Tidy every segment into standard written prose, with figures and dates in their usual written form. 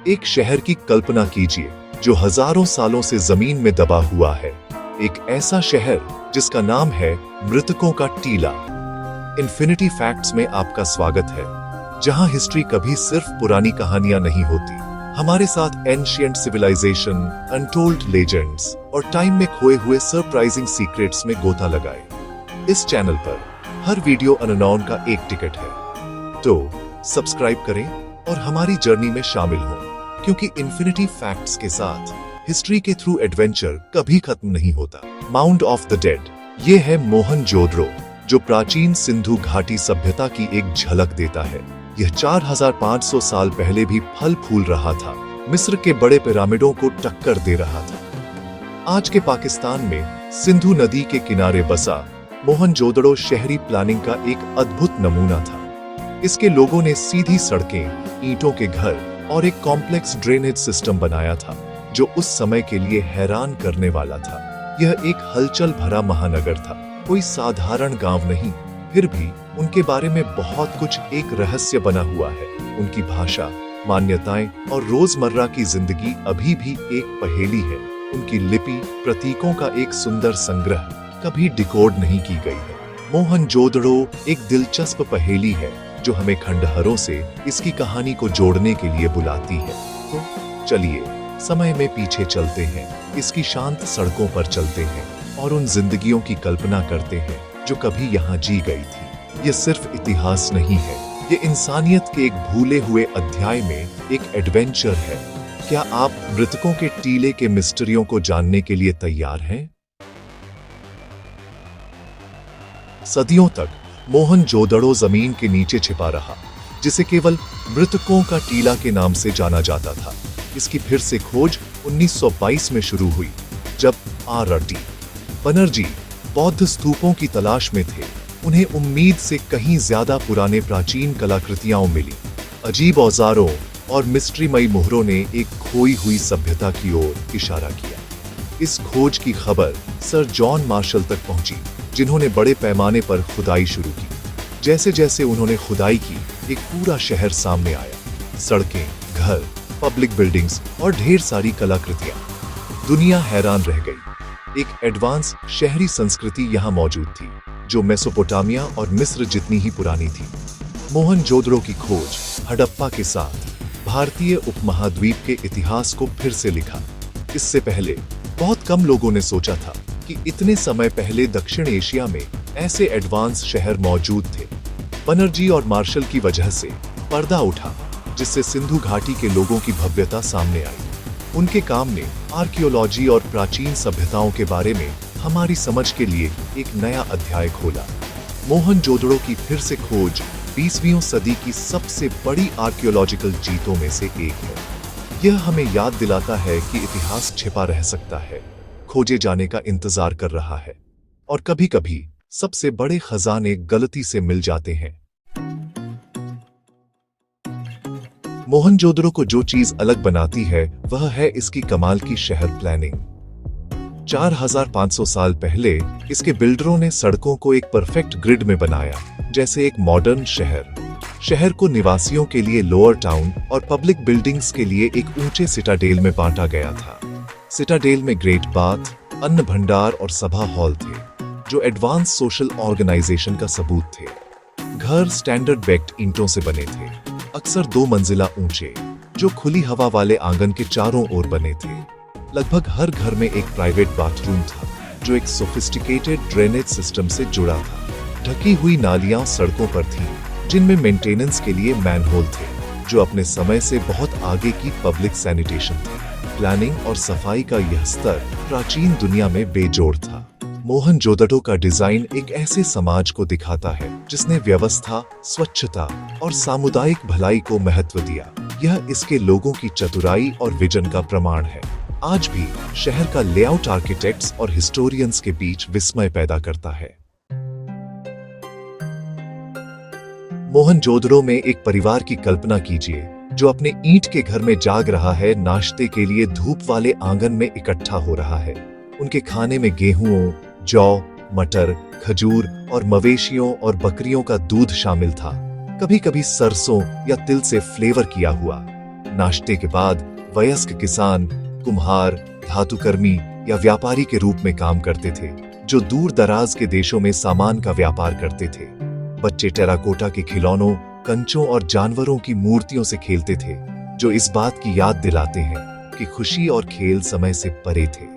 एक शहर की कल्पना कीजिए जो हजारों सालों से जमीन में दबा हुआ है। एक ऐसा शहर जिसका नाम है मृतकों का टीला। इन्फिनिटी फैक्ट्स में आपका स्वागत है, जहां हिस्ट्री कभी सिर्फ पुरानी कहानियां नहीं होती। हमारे साथ एंशिएंट सिविलाइजेशन, अनटोल्ड लेजेंड्स और टाइम में खोए हुए सरप्राइजिंग सीक्रेट्स में गोता लगाए। इस चैनल पर हर वीडियो अननोन का एक टिकट है, तो सब्सक्राइब करें और हमारी जर्नी में शामिल हों, क्योंकि इन्फिनिटी फैक्ट्स के साथ हिस्ट्री के थ्रू एडवेंचर कभी खत्म नहीं होता। माउंट ऑफ द डेड, ये है मोहनजोदड़ो, जो प्राचीन सिंधु घाटी सभ्यता की एक झलक देता है। यह 4500 साल पहले भी फल फूल रहा था, मिस्र के बड़े पिरामिडों को टक्कर दे रहा था। आज के पाकिस्तान में सिंधु नदी के किनारे बसा मोहनजोदड़ो शहरी प्लानिंग का एक अद्भुत नमूना था। इसके लोगों ने सीधी सड़कें, ईंटों के घर और एक कॉम्प्लेक्स ड्रेनेज सिस्टम बनाया था, जो उस समय के लिए हैरान करने वाला था। यह एक हलचल भरा महानगर था, कोई साधारण गांव नहीं। फिर भी उनके बारे में बहुत कुछ एक रहस्य बना हुआ है। उनकी भाषा, मान्यताएं और रोजमर्रा की जिंदगी अभी भी एक पहेली है। उनकी लिपि, प्रतीकों का एक सुंदर संग्रह कभी डिकोड नहीं की गई है। मोहनजोदड़ो एक दिलचस्प पहेली है जो हमें खंडहरों से इसकी कहानी को जोड़ने के लिए बुलाती है। तो चलिए समय में पीछे चलते हैं, इसकी शांत सड़कों पर चलते हैं और उन जिंदगियों की कल्पना करते हैं जो कभी यहाँ जी गई थी। ये सिर्फ इतिहास नहीं है, ये इंसानियत के एक भूले हुए अध्याय में एक एडवेंचर है। क्या आप मृतकों के टीले के मिस्ट्रियों को जानने के लिए तैयार हैं? सदियों तक मोहनजोदड़ो जमीन के नीचे छिपा रहा, जिसे केवल मृतकों का टीला के नाम से जाना जाता था। इसकी फिर से खोज 1922 में शुरू हुई, जब आर.टी. बनर्जी बौद्ध स्तूपों की तलाश में थे। उन्हें उम्मीद से कहीं ज्यादा पुराने प्राचीन कलाकृतियां मिली। अजीब औजारों और मिस्ट्रीमयी मोहरों ने एक खोई हुई सभ्यता की ओर इशारा किया। इस खोज की खबर सर जॉन मार्शल तक पहुंची, जिन्होंने बड़े पैमाने पर खुदाई शुरू की। जैसे जैसे उन्होंने खुदाई की, एक पूरा शहर सामने आया। सड़कें, घर, पब्लिक बिल्डिंग्स और ढेर सारी कलाकृतियां। दुनिया हैरान रह गई। एक एडवांस शहरी संस्कृति यहाँ मौजूद थी, जो मेसोपोटामिया और मिस्र जितनी ही पुरानी थी। मोहनजोदड़ो की खोज हड़प्पा के साथ भारतीय उपमहाद्वीप के इतिहास को फिर से लिखा। इससे पहले बहुत कम लोगों ने सोचा था कि इतने समय पहले दक्षिण एशिया में ऐसे एडवांस शहर मौजूद थे। बनर्जी और मार्शल की वजह से पर्दा उठा, जिससे सिंधु घाटी के लोगों की भव्यता सामने आई। उनके काम ने आर्कियोलॉजी और प्राचीन सभ्यताओं के बारे में हमारी समझ के लिए एक नया अध्याय खोला। मोहनजोदड़ो की फिर से खोज 20वीं सदी की सबसे बड़ी आर्कियोलॉजिकल जीतों में से एक है। यह हमें याद दिलाता है कि इतिहास छिपा रह सकता है, खोजे जाने का इंतजार कर रहा है, और कभी-कभी सबसे बड़े खजाने गलती से मिल जाते हैं। मोहनजोदड़ो को जो चीज अलग बनाती है, वह है इसकी कमाल की शहर प्लानिंग। 4500 साल पहले इसके बिल्डरों ने सड़कों को एक परफेक्ट ग्रिड में बनाया, जैसे एक मॉडर्न शहर। शहर को निवासियों के लिए लोअर टाउन और पब्लिक बिल्डिंग्स के लिए एक ऊंचे सिटाडेल में बांटा गया था। सिटाडेल में ग्रेट बाथ, अन्न भंडार और सभा हॉल थे, जो एडवांस सोशल ऑर्गेनाइजेशन का सबूत थे। घर स्टैंडर्ड बेक्ड ईंटों से बने थे, अक्सर 2 मंजिला ऊंचे, जो खुली हवा वाले आंगन के चारों ओर बने थे। लगभग हर घर में एक प्राइवेट बाथरूम था, जो एक सोफिस्टिकेटेड ड्रेनेज सिस्टम से जुड़ा था। ढकी हुई नालियां सड़कों पर थीं, जिनमें मेंटेनेंस के लिए मैनहोल थे, जो अपने समय से बहुत आगे की पब्लिक सैनिटेशन थी। प्लानिंग और सफाई का यह स्तर प्राचीन दुनिया में बेजोड़ था। मोहनजोदड़ो का डिजाइन एक ऐसे समाज को दिखाता है जिसने व्यवस्था, स्वच्छता और सामुदायिक भलाई को महत्व दिया। यह इसके लोगों की चतुराई और विजन का प्रमाण है। आज भी शहर का लेआउट आर्किटेक्ट्स और हिस्टोरियंस के बीच विस्मय पैदा करता है। मोहनजोदड़ो में एक परिवार की कल्पना कीजिए, जो अपने ईंट के घर में जाग रहा है, नाश्ते के लिए धूप वाले आंगन में इकट्ठा हो रहा है। उनके खाने में गेहूं, जौ, मटर, खजूर और मवेशियों और बकरियों का दूध शामिल था। कभी कभी सरसों या तिल से फ्लेवर किया हुआ। नाश्ते के बाद वयस्क किसान, कुम्हार, धातुकर्मी या व्यापारी के रूप में काम करते थे, जो दूर दराज के देशों में सामान का व्यापार करते थे। बच्चे टेराकोटा के खिलौनों, कंचों और जानवरों की मूर्तियों से खेलते थे, जो इस बात की याद दिलाते हैं कि खुशी और खेल समय से परे थे।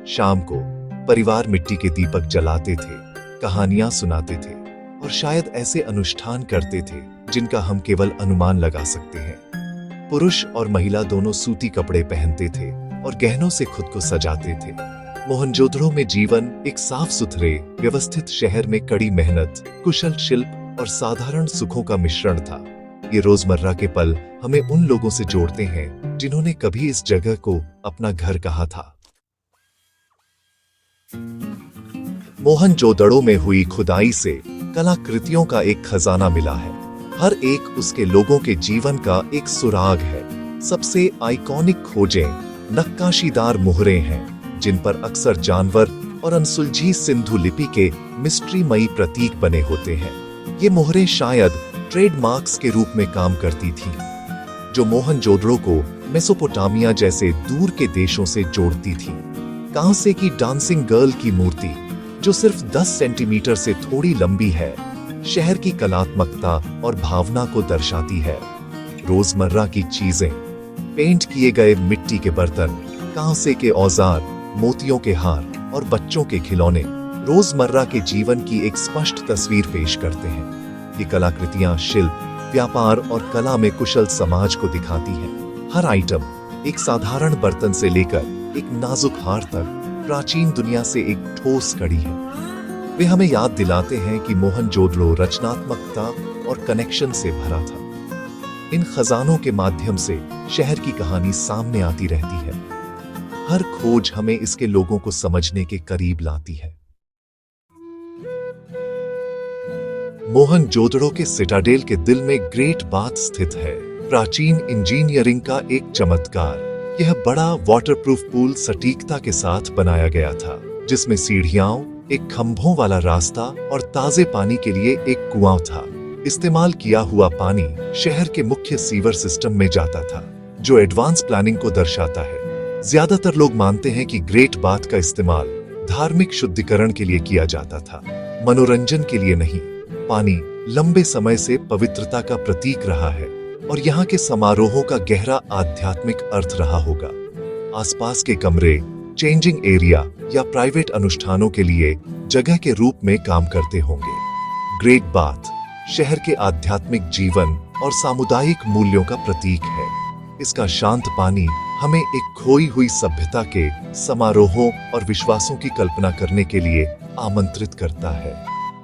शाम को परिवार मिट्टी के दीपक जलाते थे, कहानियां सुनाते थे और शायद ऐसे अनुष्ठान करते थे जिनका हम केवल अनुमान लगा सकते हैं। पुरुष और महिला दोनों सूती कपड़े पहनते थे और गहनों से खुद को सजाते थे। मोहनजोदड़ो में जीवन एक साफ सुथरे, व्यवस्थित शहर में कड़ी मेहनत, कुशल शिल्प और साधारण सुखों का मिश्रण था। ये रोजमर्रा के पल हमें उन लोगों से जोड़ते हैं जिन्होंने कभी इस जगह को अपना घर कहा था। मोहनजोदड़ो में हुई खुदाई से कलाकृतियों का एक खजाना मिला है। हर एक उसके लोगों के जीवन का एक सुराग है। सबसे आइकॉनिक खोजें नक्काशीदार मोहरें हैं, जिन पर अक्सर जानवर और अनसुलझी सिंधु लिपि के मिस्ट्रीमयी प्रतीक बने होते हैं। ये मोहरें शायद ट्रेडमार्क्स के रूप में काम करती थीं, जो मोहनजोदड़ो को मेसोपोटामिया जैसे दूर के देशों से जोड़ती थीं। कांसे की डांसिंग गर्ल की मूर्ति, जो सिर्फ 10 सेंटीमीटर से थोड़ी लंबी है, शहर की कलात्मकता और भावना को दर्शाती है। रोजमर्रा की चीजें, पेंट किए गए मिट्टी के बर्तन, कांसे के औजार, मोतियों के हार और बच्चों के खिलौने रोजमर्रा के जीवन की एक स्पष्ट तस्वीर पेश करते हैं। ये कलाकृतियां शिल्प, व्यापार और कला में कुशल समाज को दिखाती हैं। हर आइटम, एक साधारण बर्तन से लेकर एक नाजुक हार तक, प्राचीन दुनिया से एक ठोस कड़ी है। वे हमें याद दिलाते हैं कि मोहनजोदड़ो रचनात्मकता और कनेक्शन से भरा था। इन खजानों के माध्यम से शहर की कहानी सामने आती रहती है। हर खोज हमें इसके लोगों को समझने के करीब लाती है। मोहनजोदड़ो के सिटाडेल के दिल में ग्रेट बाथ स्थित है, प्राचीन इंजीनियरिंग का एक चमत्कार। यह बड़ा वाटरप्रूफ पूल सटीकता के साथ बनाया गया था, जिसमें सीढ़ियां, एक खंभों वाला रास्ता और ताजे पानी के लिए एक कुआं था। इस्तेमाल किया हुआ पानी शहर के मुख्य सीवर सिस्टम में जाता था, जो एडवांस प्लानिंग को दर्शाता है। ज्यादातर लोग मानते हैं कि ग्रेट बाथ का इस्तेमाल धार्मिक शुद्धिकरण के लिए किया जाता था, मनोरंजन के लिए नहीं। पानी लंबे समय से पवित्रता का प्रतीक रहा है और यहाँ के समारोहों का गहरा आध्यात्मिक अर्थ रहा होगा। आसपास के कमरे चेंजिंग एरिया या प्राइवेट अनुष्ठानों के लिए जगह के रूप में काम करते होंगे। ग्रेट बाथ शहर के आध्यात्मिक जीवन और सामुदायिक मूल्यों का प्रतीक है। इसका शांत पानी हमें एक खोई हुई सभ्यता के समारोहों और विश्वासों की कल्पना करने के लिए आमंत्रित करता है।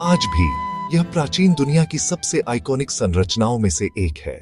आज भी यह प्राचीन दुनिया की सबसे आइकॉनिक संरचनाओं में से एक है।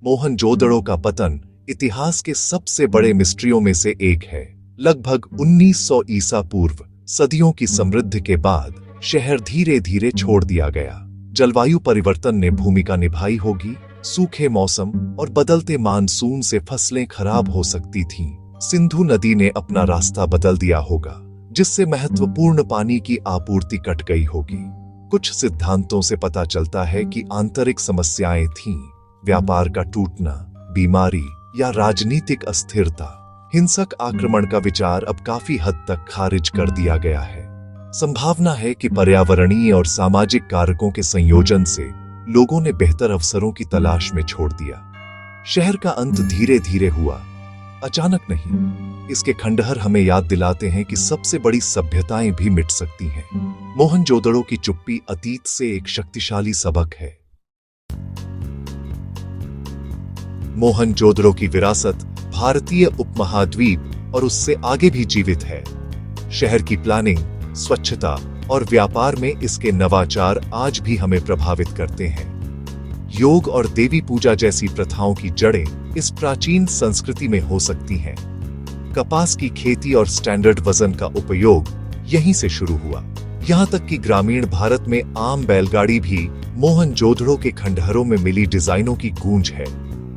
मोहनजोदड़ो का पतन इतिहास के सबसे बड़े मिस्ट्रियों में से एक है। लगभग 1900 ईसा पूर्व सदियों की समृद्धि के बाद शहर धीरे धीरे छोड़ दिया गया। जलवायु परिवर्तन ने भूमिका निभाई होगी। सूखे मौसम और बदलते मानसून से फसलें खराब हो सकती थीं। सिंधु नदी ने अपना रास्ता बदल दिया होगा, जिससे महत्वपूर्ण पानी की आपूर्ति कट गई होगी। कुछ सिद्धांतों से पता चलता है कि आंतरिक समस्याएं थीं, व्यापार का टूटना, बीमारी या राजनीतिक अस्थिरता। हिंसक आक्रमण का विचार अब काफी हद तक खारिज कर दिया गया है। संभावना है कि पर्यावरणीय और सामाजिक कारकों के संयोजन से लोगों ने बेहतर अवसरों की तलाश में छोड़ दिया। शहर का अंत धीरे धीरे हुआ, अचानक नहीं। इसके खंडहर हमें याद दिलाते हैं कि सबसे बड़ी सभ्यताएं भी मिट सकती हैं। मोहनजोदड़ो की चुप्पी अतीत से एक शक्तिशाली सबक है। मोहनजोदड़ो की विरासत भारतीय उपमहाद्वीप और उससे आगे भी जीवित है। शहर की प्लानिंग, स्वच्छता और व्यापार में इसके नवाचार आज भी हमें प्रभावित करते हैं। योग और देवी पूजा जैसी प्रथाओं की जड़ें इस प्राचीन संस्कृति में हो सकती हैं। कपास की खेती और स्टैंडर्ड वजन का उपयोग यहीं से शुरू हुआ। यहाँ तक कि ग्रामीण भारत में आम बैलगाड़ी भी मोहनजोदड़ो के खंडहरों में मिली डिजाइनों की गूंज है।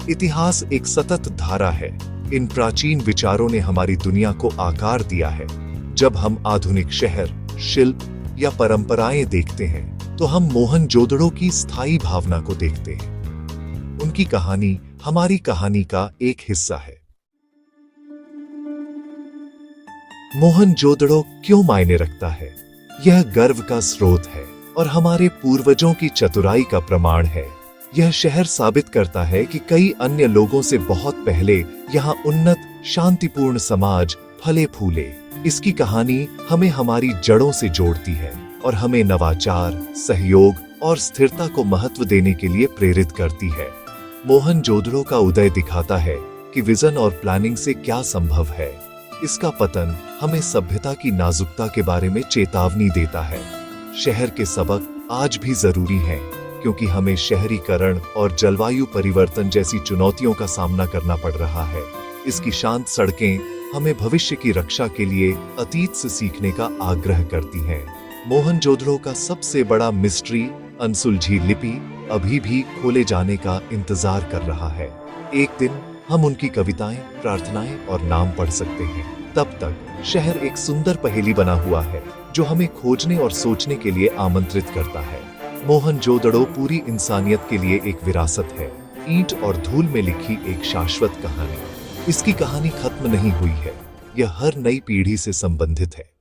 इतिहास एक सतत धारा है। इन प्राचीन विचारों ने हमारी दुनिया को आकार दिया है। जब हम आधुनिक शहर, शिल्प या परंपराएं देखते हैं, तो हम मोहनजोदड़ो की स्थायी भावना को देखते हैं। उनकी कहानी हमारी कहानी का एक हिस्सा है। मोहनजोदड़ो क्यों मायने रखता है? यह गर्व का स्रोत है और हमारे पूर्वजों की चतुराई का प्रमाण है। यह शहर साबित करता है कि कई अन्य लोगों से बहुत पहले यहाँ उन्नत, शांतिपूर्ण समाज फले फूले। इसकी कहानी हमें हमारी जड़ों से जोड़ती है और हमें नवाचार, सहयोग और स्थिरता को महत्व देने के लिए प्रेरित करती है। मोहनजोदड़ो का उदय दिखाता है कि विजन और प्लानिंग से क्या संभव है। इसका पतन हमें सभ्यता की नाजुकता के बारे में चेतावनी देता है। शहर के सबक आज भी जरूरी हैं, क्योंकि हमें शहरीकरण और जलवायु परिवर्तन जैसी चुनौतियों का सामना करना पड़ रहा है। इसकी शांत सड़कें हमें भविष्य की रक्षा के लिए अतीत से सीखने का आग्रह करती हैं। मोहनजोदड़ो का सबसे बड़ा मिस्ट्री, अनसुलझी लिपि, अभी भी खोले जाने का इंतजार कर रहा है। एक दिन हम उनकी कविताएं, प्रार्थनाएं और नाम पढ़ सकते हैं। तब तक शहर एक सुंदर पहेली बना हुआ है जो हमें खोजने और सोचने के लिए आमंत्रित करता है। मोहनजोदड़ो पूरी इंसानियत के लिए एक विरासत है, ईंट और धूल में लिखी एक शाश्वत कहानी। इसकी कहानी खत्म नहीं हुई है, यह हर नई पीढ़ी से संबंधित है।